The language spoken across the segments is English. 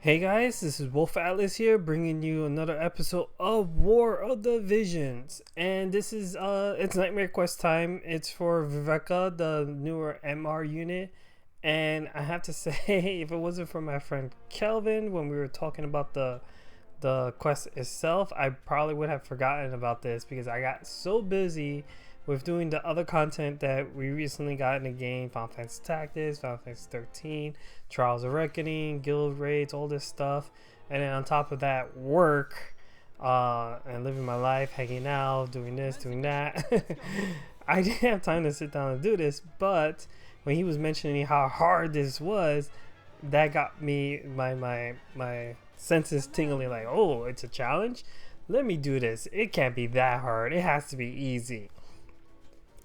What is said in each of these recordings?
Hey guys, this is Wolf Atlas here, bringing you another episode of War of the Visions, and this is it's Nightmare Quest time. It's for Rivelka, the newer MR unit, and I have to say, if it wasn't for my friend Kelvin when we were talking about the quest itself, I probably would have forgotten about this because I got so busy with doing the other content that we recently got in the game: Final Fantasy Tactics, Final Fantasy 13, Trials of Reckoning, Guild Raids, all this stuff. And then on top of that, work and living my life, hanging out, doing this, doing that. I didn't have time to sit down and do this, but when he was mentioning how hard this was, that got me my senses tingling, like, oh, it's a challenge? Let me do this. It can't be that hard. It has to be easy.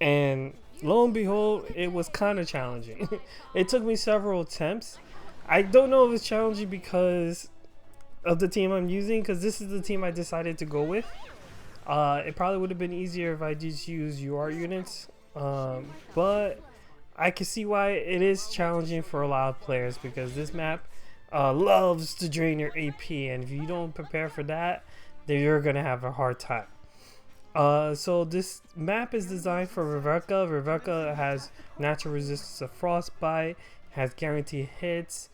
And lo and behold, it was kind of challenging. It took me several attempts. I don't know if it's challenging because of the team I'm using, because this is the team I decided to go with. It probably would have been easier if I just used UR units, but I can see why it is challenging for a lot of players, because this map loves to drain your AP, and if you don't prepare for that, then you're gonna have a hard time. So this map is designed for Rivelka. Rivelka has natural resistance to frostbite, has guaranteed hits,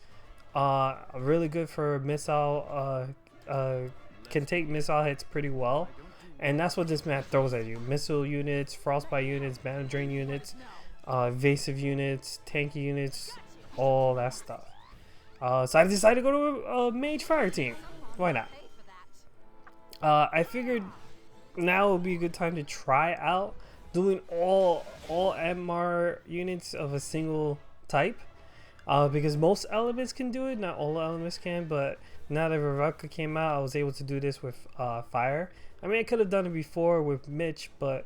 really good for missile, can take missile hits pretty well. And that's what this map throws at you: missile units, frostbite units, mana drain units, evasive units, tanky units, all that stuff. So I decided to go to a mage fire team. Why not? I figured now would be a good time to try out doing all MR units of a single type, because most elements can do it. Not all elements can, but now that Rivelka came out, I was able to do this with fire. I mean, I could have done it before with Mitch, but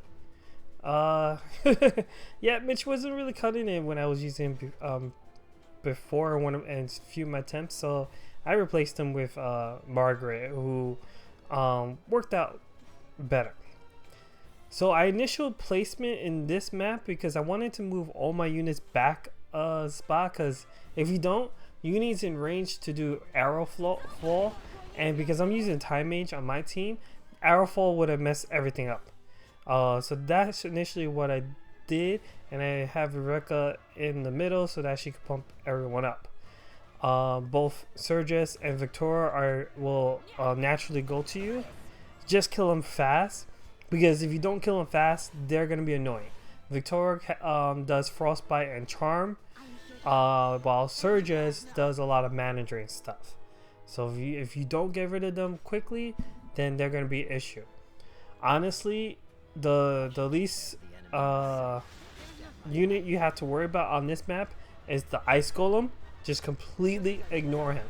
yeah, Mitch wasn't really cutting it when I was using him before one of and few of my attempts, so I replaced him with Margaret, who worked out better. So I initial placement in this map because I wanted to move all my units back a spot, because if you don't, units in range to do arrow fall, and because I'm using time mage on my team, arrow fall would have messed everything up. So that's initially what I did, and I have Rivelka in the middle so that she could pump everyone up. Both Surges and Victoria will naturally go to you. Just kill them fast, because if you don't kill them fast, they're going to be annoying. Victoria does frostbite and charm, while Surges does a lot of mana drain stuff. So if you don't get rid of them quickly, then they're going to be an issue. Honestly, the least unit you have to worry about on this map is the Ice Golem. Just completely ignore him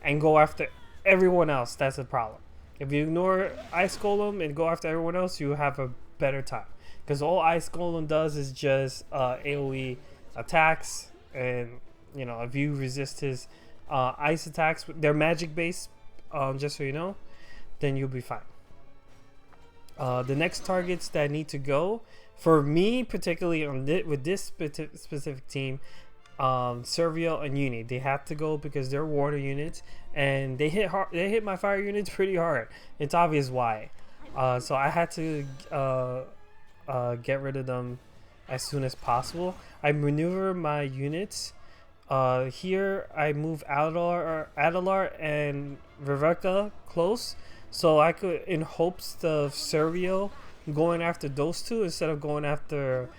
and go after everyone else. That's the problem. If you ignore Ice Golem and go after everyone else, you have a better time. Because all Ice Golem does is just AoE attacks, and you know, if you resist his ice attacks, they're magic based, just so you know, then you'll be fine. The next targets that need to go for me, particularly on with this specific team, Servio and Uni, they have to go because they're water units, and they hit hard. They hit my fire units pretty hard. It's obvious why. So I had to get rid of them as soon as possible. I maneuver my units. Here I move Adalar and Rivelka close, so I could, in hopes of Servio going after those two instead of going after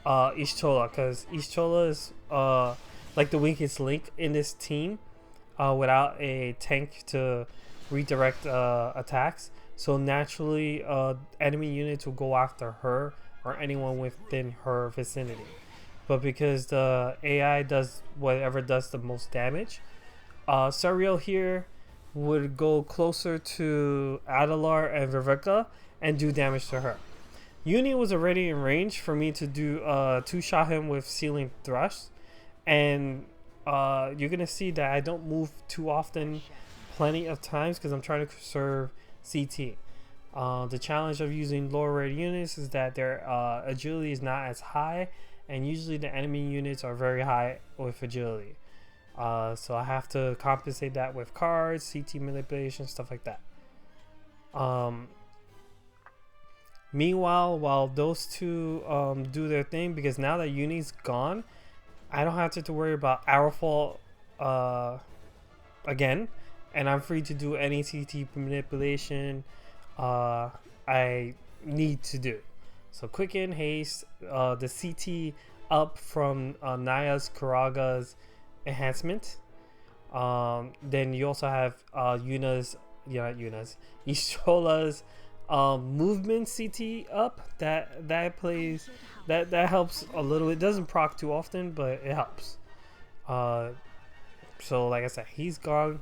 Ishtola, because Ishtola is like the weakest link in this team, without a tank to redirect attacks. So naturally, enemy units will go after her or anyone within her vicinity. But because the AI does whatever does the most damage, Suriel here would go closer to Adalar and Rivelka and do damage to her. Uni was already in range for me to do two-shot him with Sealing Thrust, and you're gonna see that I don't move too often, plenty of times, because I'm trying to conserve CT. The challenge of using lower rated units is that their agility is not as high, and usually the enemy units are very high with agility. So I have to compensate that with cards, CT manipulation, stuff like that. Meanwhile, while those two do their thing, because now that Uni's gone, I don't have to worry about Arrow Fall again, and I'm free to do any CT manipulation I need to do. So Quicken, Haste, the CT up from Naya's Kuraga's enhancement. Then you also have Yuna's, not Yuna's, Ishola's movement CT up. That plays, that helps a little. It doesn't proc too often, but it helps. So like I said, he's gone.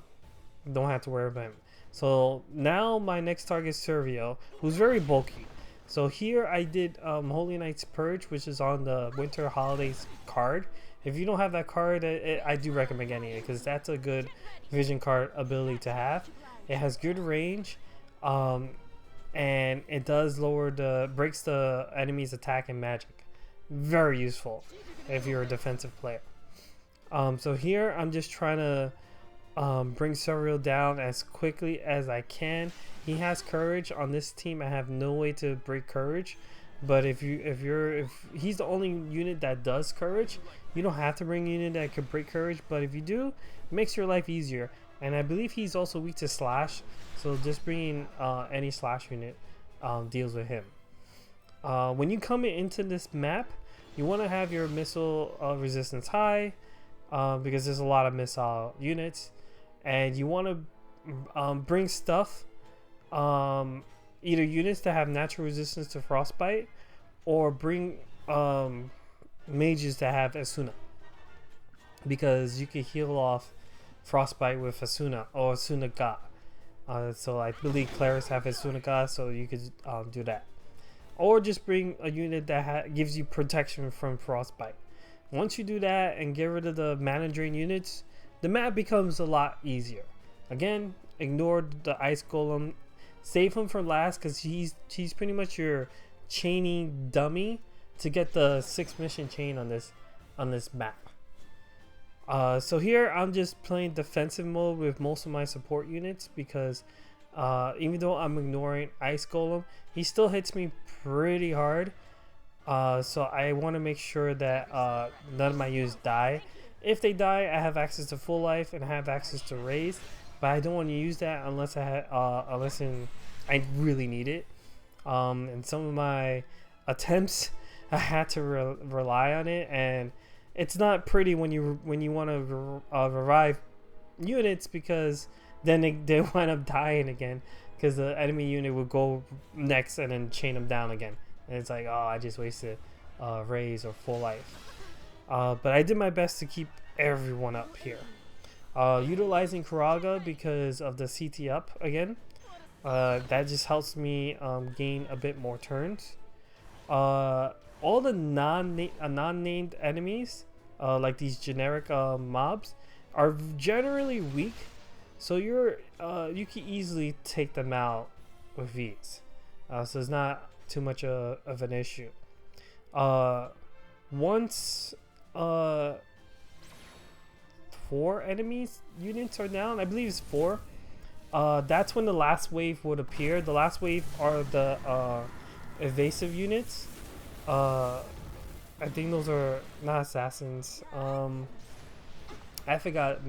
Don't have to worry about him. So now my next target is Servio, who's very bulky. So here I did Holy Knight's Purge, which is on the Winter Holidays card. If you don't have that card, I do recommend getting it, because that's a good vision card ability to have. It has good range, and it does breaks the enemy's attack and magic. Very useful if you're a defensive player. So here I'm just trying to bring Surreal down as quickly as I can. He has courage. On this team I have no way to break courage, but if he's the only unit that does courage, you don't have to bring a unit that could break courage, but if you do, it makes your life easier. And I believe he's also weak to slash, so just bringing any slash unit deals with him. When you come into this map, you want to have your missile resistance high, because there's a lot of missile units, and you want to bring stuff, either units that have natural resistance to frostbite, or bring mages that have Asuna, because you can heal off frostbite with Asuna or Asuna Ga. So I believe clerics have Asuna Ga, so you could do that, or just bring a unit that gives you protection from frostbite. Once you do that and get rid of the mana drain units, the map becomes a lot easier. Again, ignore the ice golem. Save him for last, because he's pretty much your chaining dummy to get the 6 mission chain on this map. So here I'm just playing defensive mode with most of my support units, because even though I'm ignoring ice golem, he still hits me pretty hard. So I want to make sure that none of my units die. If they die, I have access to full life and I have access to raise, but I don't want to use that unless I really need it. And some of my attempts, I had to rely on it, and it's not pretty when you want to revive units, because then they wind up dying again, because the enemy unit will go next and then chain them down again. And it's like, oh, I just wasted raise or full life. But I did my best to keep everyone up here. Utilizing Kuraga because of the CT up again. That just helps me gain a bit more turns. All the non-named enemies, like these generic mobs, are generally weak. So you can easily take them out with ease. So it's not too much of an issue. Once 4 enemies units are down, I believe it's 4, that's when the last wave would appear. The last wave are the evasive units. I think those are not assassins. I forgot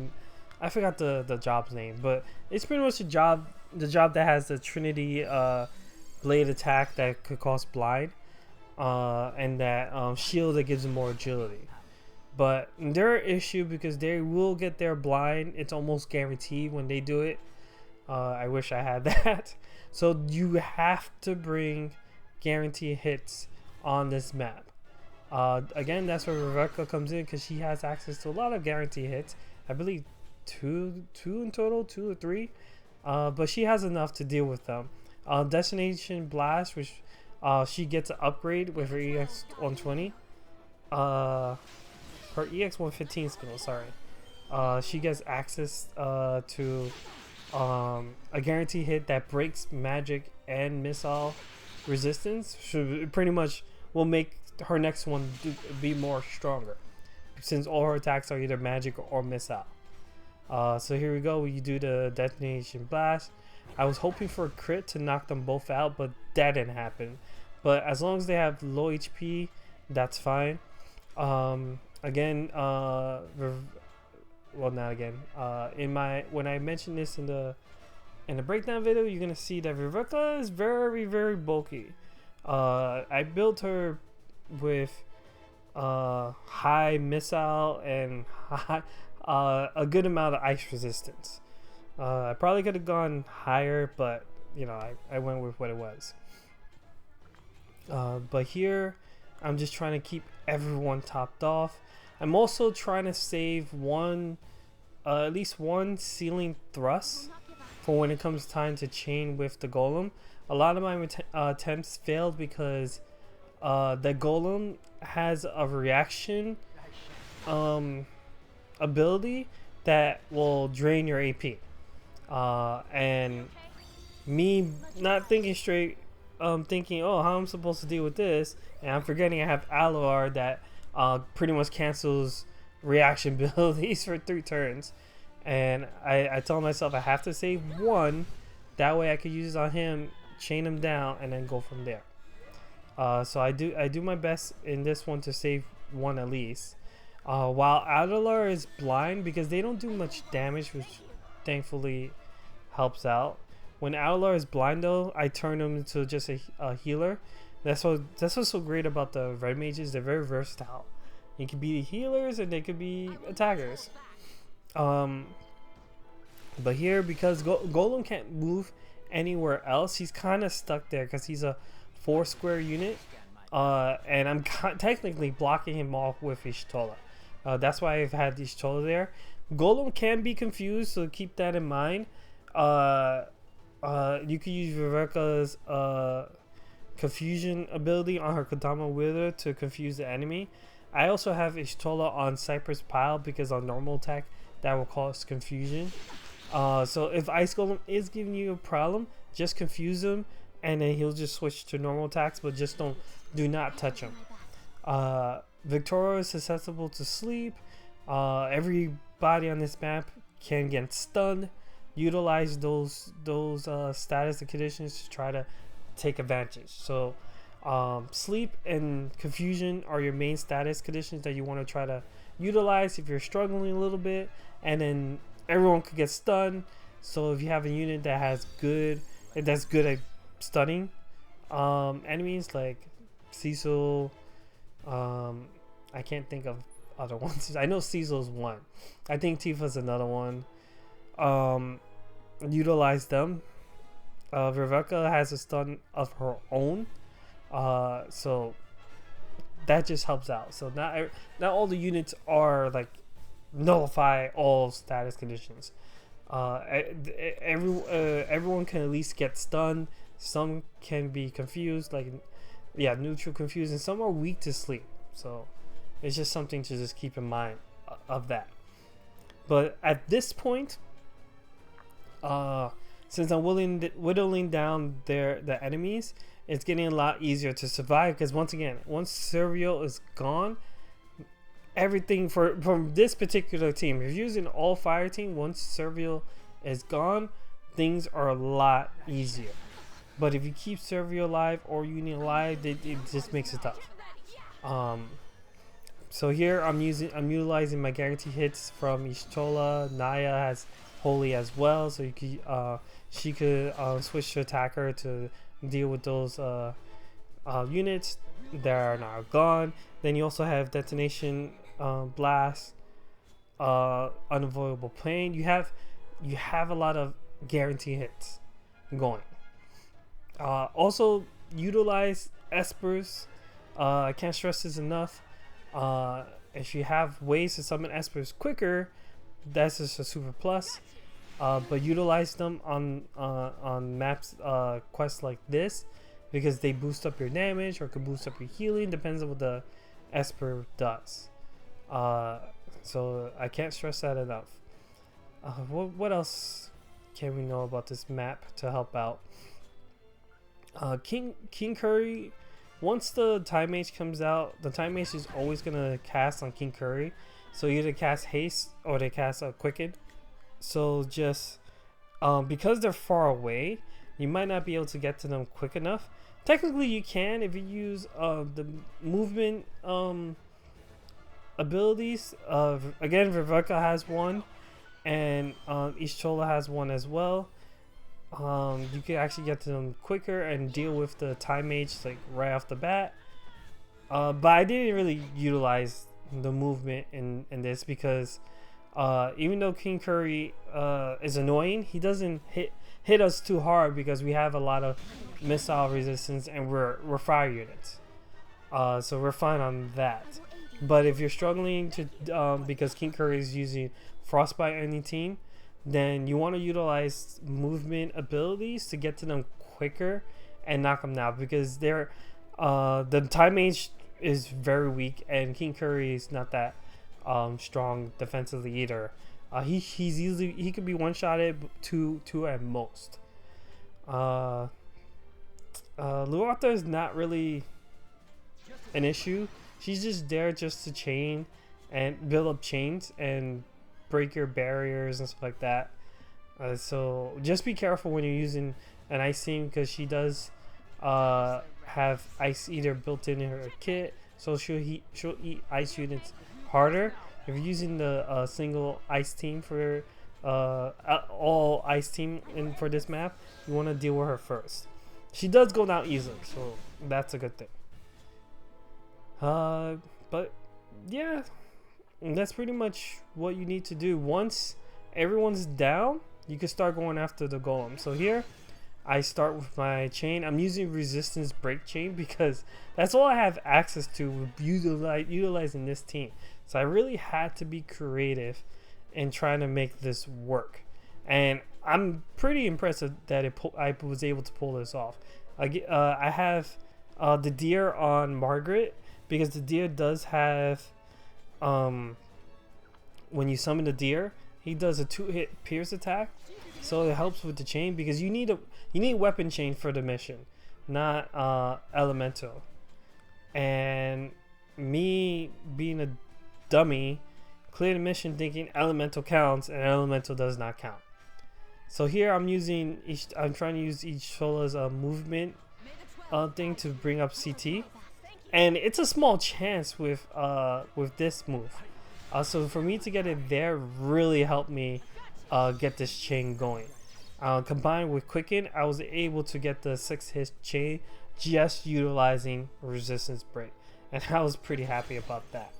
the job's name, but it's pretty much the job that has the Trinity blade attack that could cause blind, and that shield that gives them more agility. But they're an issue because they will get their blind. It's almost guaranteed when they do it. I wish I had that. So you have to bring guaranteed hits on this map. Again, that's where Rivelka comes in, because she has access to a lot of guaranteed hits. I believe two in total, 2 or 3. But she has enough to deal with them. Destination Blast, which she gets an upgrade with her EX 120. Her EX 115 skill, sorry. She gets access to a guarantee hit that breaks magic and missile resistance. So it pretty much will make her next one be more stronger, since all her attacks are either magic or missile. So here we go. You do the detonation blast. I was hoping for a crit to knock them both out, but that didn't happen. But as long as they have low HP, that's fine. Again, well, not again. When I mentioned this in the breakdown video, you're gonna see that Rivelka is very, very bulky. I built her with high missile and a good amount of ice resistance. I probably could have gone higher, but you know, I went with what it was. But here, I'm just trying to keep everyone topped off. I'm also trying to save at least one ceiling thrust for when it comes time to chain with the golem. A lot of my attempts failed because the golem has a reaction ability that will drain your AP. And me not thinking straight, thinking, oh, how I'm supposed to deal with this, and I'm forgetting I have Aloar that pretty much cancels reaction abilities for 3 turns. And I told myself I have to save one, that way I could use it on him, chain him down, and then go from there. So I do my best in this one to save one at least. While Aloar is blind, because they don't do much damage, which thankfully helps out. When Aloar is blind though, I turn him into just a healer. That's what's so great about the red mages. They're very versatile. You can be healers and they could be attackers. But here, because Golem can't move anywhere else, he's kind of stuck there because he's a 4 square unit. And I'm technically blocking him off with Y'shtola. That's why I've had Y'shtola there. Golem can be confused, so keep that in mind. You could use Rivelka's confusion ability on her Kodama wielder to confuse the enemy. I also have Y'shtola on Cypress Pile because on normal attack that will cause confusion. So if Ice Golem is giving you a problem, just confuse him and then he'll just switch to normal attacks, but just do not touch him. Victoria is susceptible to sleep. Everybody on this map can get stunned. Utilize those status and conditions to try to take advantage. So sleep and confusion are your main status conditions that you want to try to utilize if you're struggling a little bit, and then everyone could get stunned. So if you have a unit that's good at stunning enemies like Cecil, I can't think of other ones. I know Cecil's one. I think Tifa's another one. Utilize them. Rivelka has a stun of her own, so that just helps out. So not all the units are like nullify all status conditions. Everyone can at least get stunned. Some can be confused, like neutral confused, and some are weak to sleep. So it's just something to just keep in mind of that. But at this point, since I'm whittling down the enemies, it's getting a lot easier to survive, because once Servio is gone, everything from this particular team, if you're using all fire team, once Servio is gone, things are a lot easier. But if you keep Servio alive or Union alive, it just makes it tough. So here I'm utilizing my guarantee hits from Y'shtola. Naya has Holy as well, so she could switch to attacker to deal with those units that are now gone. Then you also have detonation blast, unavoidable pain. You have a lot of guarantee hits going. Also utilize Espers. I can't stress this enough. If you have ways to summon Espers quicker, that's just a super plus. But utilize them on maps, quests like this, because they boost up your damage or can boost up your healing, depends on what the Esper does. So I can't stress that enough. What else can we know about this map to help out? King Curry, once the Time Mage comes out, the Time Mage is always gonna cast on King Curry, So either cast haste or they cast a quicken. So just because they're far away, you might not be able to get to them quick enough. Technically, you can if you use the movement abilities. Again, Rivelka has one, and each Chola has one as well. You can actually get to them quicker and deal with the time mage like right off the bat. But I didn't really utilize the movement in this because even though King Curry is annoying, he doesn't hit us too hard because we have a lot of missile resistance and we're fire units. So we're fine on that. But if you're struggling to because King Curry is using Frostbite on any team, then you want to utilize movement abilities to get to them quicker and knock them down, because they're the time mage is very weak and King Curry is not that strong defensively either. He's easily, he could be one shotted two at most. Luarta is not really an issue. She's just there just to chain and build up chains and break your barriers and stuff like that. So just be careful when you're using an ice team, because she does have ice eater built in her kit, so she'll eat ice units harder. If you're using the single ice team for all ice team for this map, you want to deal with her first. She does go down easily, so that's a good thing. But yeah, that's pretty much what you need to do. Once everyone's down, you can start going after the golem. So here I start with my chain. I'm using resistance break chain because that's all I have access to utilizing this team. So I really had to be creative in trying to make this work, and I'm pretty impressed that I was able to pull this off. I have the deer on Margaret, because the deer does have when you summon the deer, he does a 2-hit pierce attack, so it helps with the chain, because you need weapon chain for the mission, not elemental. And me being a dummy, clear the mission thinking elemental counts, and elemental does not count. So here I'm trying to use each solo's movement thing to bring up CT, and it's a small chance with this move. So for me to get it there really helped me get this chain going. Combined with Quicken, I was able to get the 6-hit chain just utilizing resistance break, and I was pretty happy about that.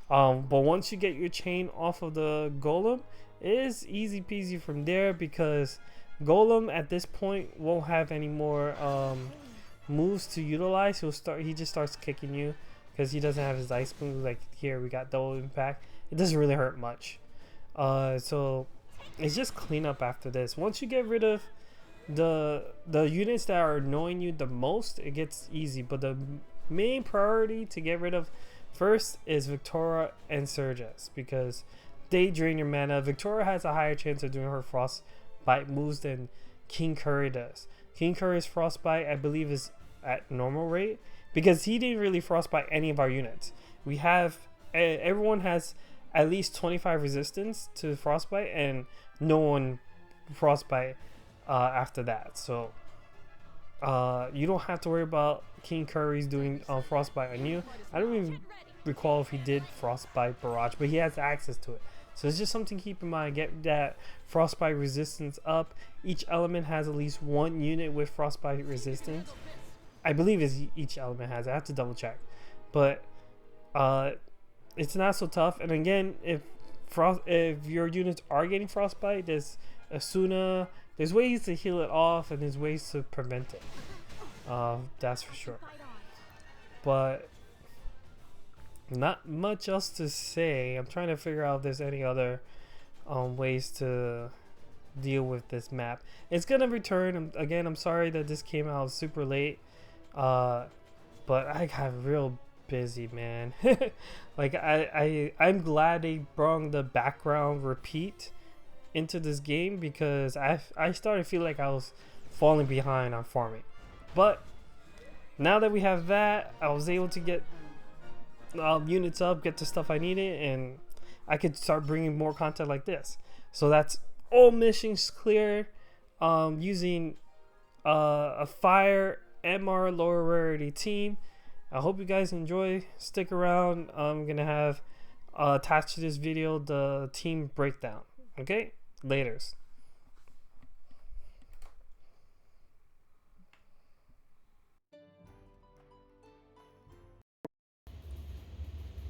But once you get your chain off of the golem, it is easy peasy from there, because golem at this point won't have any more moves to utilize. He just starts kicking you because he doesn't have his ice moves. Like here we got double impact. It doesn't really hurt much. So it's just clean up after this. Once you get rid of the units that are annoying you the most, it gets easy. But the main priority to get rid of first is Victoria and Surges, because they drain your mana. Victoria has a higher chance of doing her frostbite moves than King Curry does. King Curry's frostbite, I believe, is at normal rate, because he didn't really frostbite any of our units. We have everyone has at least 25 resistance to frostbite, and no one frostbite after that. So you don't have to worry about King Curry's doing frostbite on you. I don't even recall if he did frostbite barrage, but he has access to it. So it's just something to keep in mind. Get that frostbite resistance up. Each element has at least one unit with frostbite resistance. I believe each element has. I have to double check, but it's not so tough. And again, if your units are getting frostbite, there's Asuna. There's ways to heal it off, and there's ways to prevent it. That's for sure. But not much else to say. I'm trying to figure out if there's any other ways to deal with this map. It's gonna return. Again, I'm sorry that this came out super late, but I got real busy, man. Like I'm glad they brought the background repeat into this game, because I started to feel like I was falling behind on farming. But now that we have that, I was able to get units up, get the stuff I needed, and I could start bringing more content like this. So that's all missions cleared. Using a fire MR lower rarity team. I hope you guys enjoy. Stick around. I'm gonna have attached to this video the team breakdown. Okay, laters.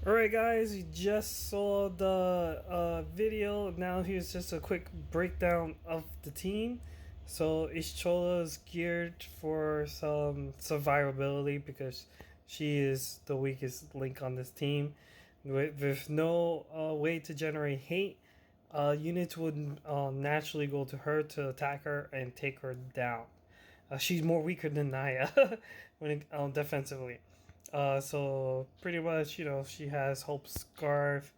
Alright guys, you just saw the video. Now here's just a quick breakdown of the team. So Ishchola is geared for some survivability because she is the weakest link on this team. With no way to generate hate, units would naturally go to her to attack her and take her down. She's more weaker than Naya when defensively. So pretty much, she has Hope Scarf,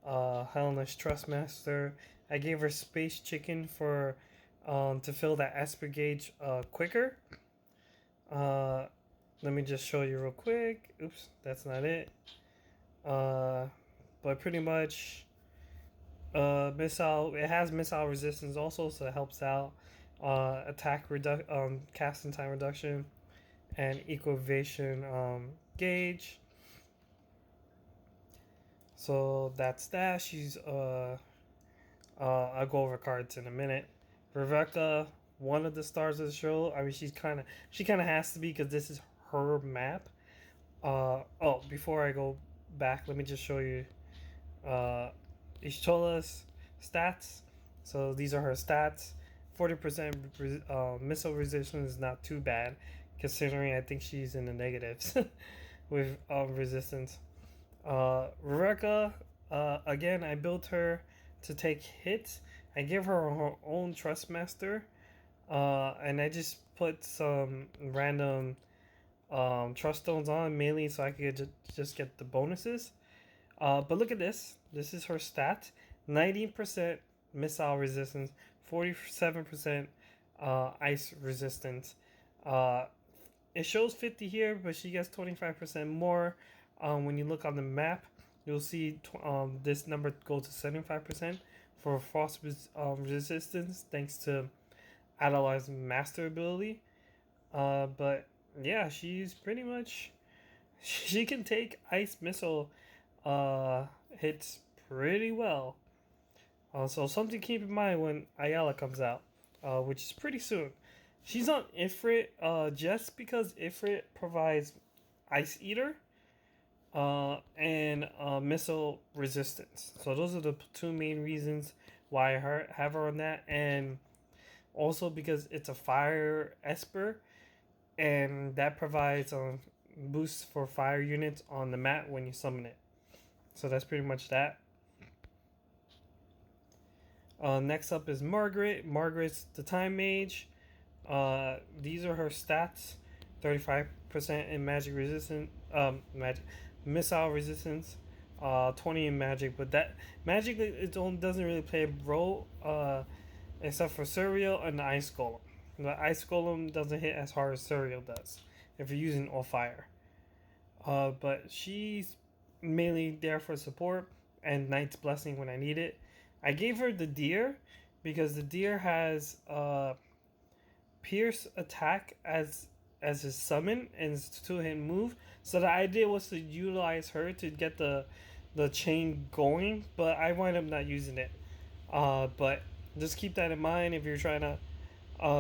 Helena's Trustmaster. I gave her Space Chicken for to fill that Esper gauge quicker. Let me just show you real quick. Oops, that's not it. But pretty much, missile. It has missile resistance also, so it helps out. Attack casting time reduction, and equivation gauge. So that's that. She's I'll go over cards in a minute. Rivelka, one of the stars of the show. I mean, she kind of has to be because this is her map. Before I go back, let me just show you Ishchola's stats. So these are her stats. 40% missile resistance is not too bad, considering I think she's in the negatives with resistance. Rivelka, again, I built her to take hits. I give her her own Trustmaster, and I just put some random Trust Stones on, mainly so I could just get the bonuses. But look at this. This is her stat. 19% missile resistance, 47% ice resistance. It shows 50 here, but she gets 25% more. When you look on the map, you'll see this number go to 75% for frost resistance, thanks to Adelar's master ability. But yeah, she's pretty much, she can take ice missile hits pretty well. So something to keep in mind when Ayala comes out, which is pretty soon. She's on Ifrit just because Ifrit provides Ice Eater and missile resistance. So those are the two main reasons why I have her on that, and also because it's a fire Esper, and that provides boosts for fire units on the map when you summon it. So that's pretty much that. Next up is Margaret. Margaret's the Time Mage. These are her stats: 35% in magic resistance, missile resistance, 20 in magic. But that magic doesn't really play a role, except for Surreal and the Ice Golem. The Ice Golem doesn't hit as hard as Surreal does if you're using all fire. But she's mainly there for support and Knight's Blessing when I need it. I gave her the Deer because the Deer has Pierce attack as his summon and his 2-hit move. So the idea was to utilize her to get the chain going, but I wind up not using it. But just keep that in mind if you're trying to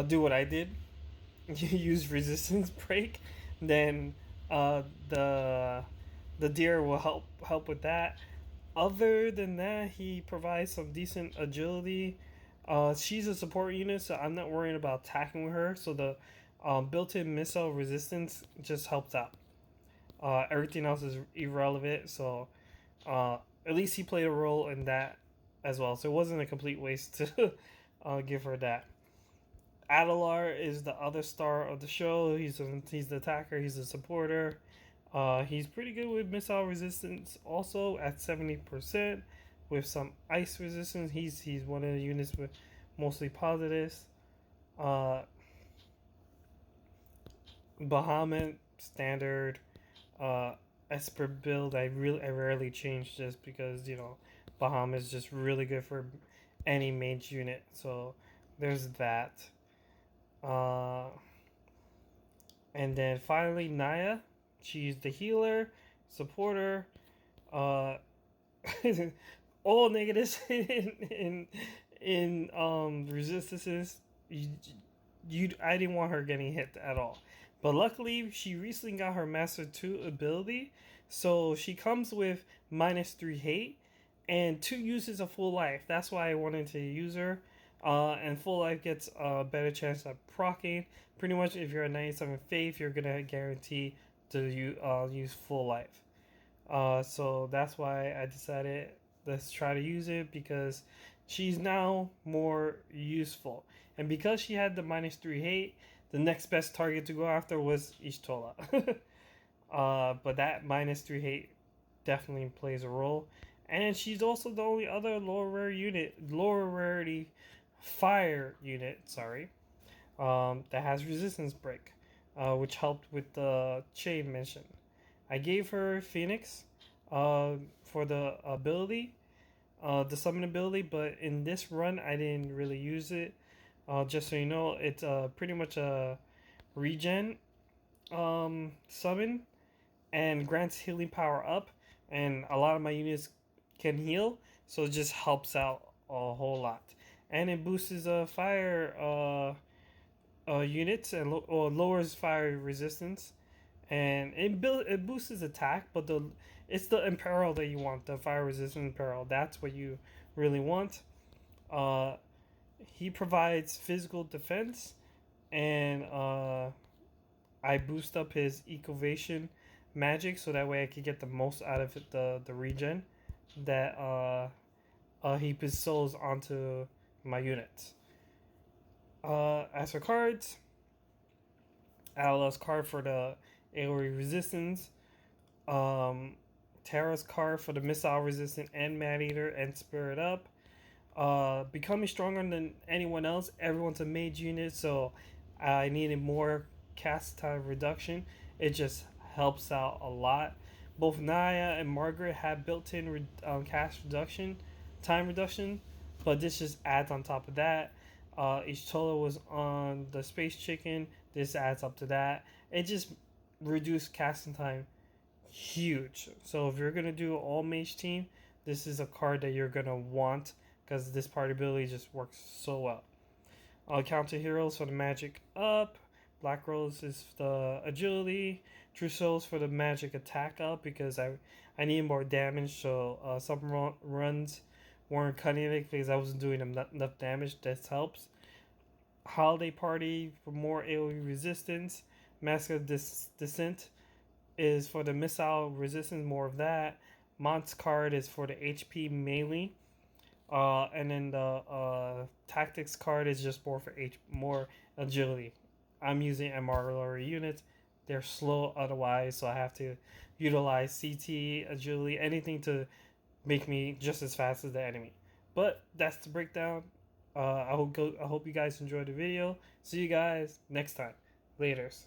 do what I did. You use resistance break, then the Deer will help with that. Other than that, he provides some decent agility. She's a support unit, so I'm not worrying about attacking with her. So the built-in missile resistance just helps out. Everything else is irrelevant. So at least he played a role in that as well. So it wasn't a complete waste to give her that. Adelar is the other star of the show. He's the attacker. He's the supporter. He's pretty good with missile resistance, also at 70% with some ice resistance. He's one of the units with mostly positives. Bahamut standard Esper build. I rarely change this because Baham is just really good for any mage unit. So there's that. Uh, and then finally Naya. She's the healer, supporter, uh, all negatives in resistances. I didn't want her getting hit at all. But luckily, she recently got her Master 2 ability, so she comes with -3 hate and 2 uses of full life. That's why I wanted to use her. And full life gets a better chance of proccing. Pretty much, if you're a 97 faith, you're gonna guarantee to use full life. So that's why I decided let's try to use it because she's now more useful. And because she had the -3 hate, the next best target to go after was Ishtola. But that -3 hate definitely plays a role. And she's also the only other lower rarity fire unit, that has resistance break, which helped with the chain mission. I gave her Phoenix for the ability, the summon ability, but in this run I didn't really use it. Just so you know, it's pretty much a regen summon and grants healing power up, and a lot of my units can heal, so it just helps out a whole lot. And it boosts fire units and or lowers fire resistance, and it boosts attack, but it's the imperil that you want, the fire resistant imperil. That's what you really want. Uh, he provides physical defense, and I boost up his ecovation magic so that way I can get the most out of it, the regen that he bestows onto my units. As for cards, Ala's card for the AoE resistance, Terra's card for the missile resistant and Man Eater and Spirit Up. Becoming stronger than anyone else. Everyone's a mage unit, so I needed more cast time reduction. It just helps out a lot. Both Naya and Margaret have built-in cast reduction, time reduction, but this just adds on top of that. Ishtola was on the Space Chicken. This adds up to that. It just reduced casting time huge. So if you're gonna do an all mage team, this is a card that you're gonna want because this party ability just works so well. Counter heroes for the magic up. Black Rose is the agility. True Souls for the magic attack up because I need more damage. So some runs weren't cutting it because I wasn't doing enough damage. This helps. Holiday Party for more AoE resistance. Mask of Descent is for the missile resistance, more of that. Mont's card is for the HP melee. And then the tactics card is just more for more agility. I'm using MR lower units. They're slow otherwise, so I have to utilize CT, agility, anything to make me just as fast as the enemy. But that's the breakdown. I hope you guys enjoyed the video. See you guys next time. Laters.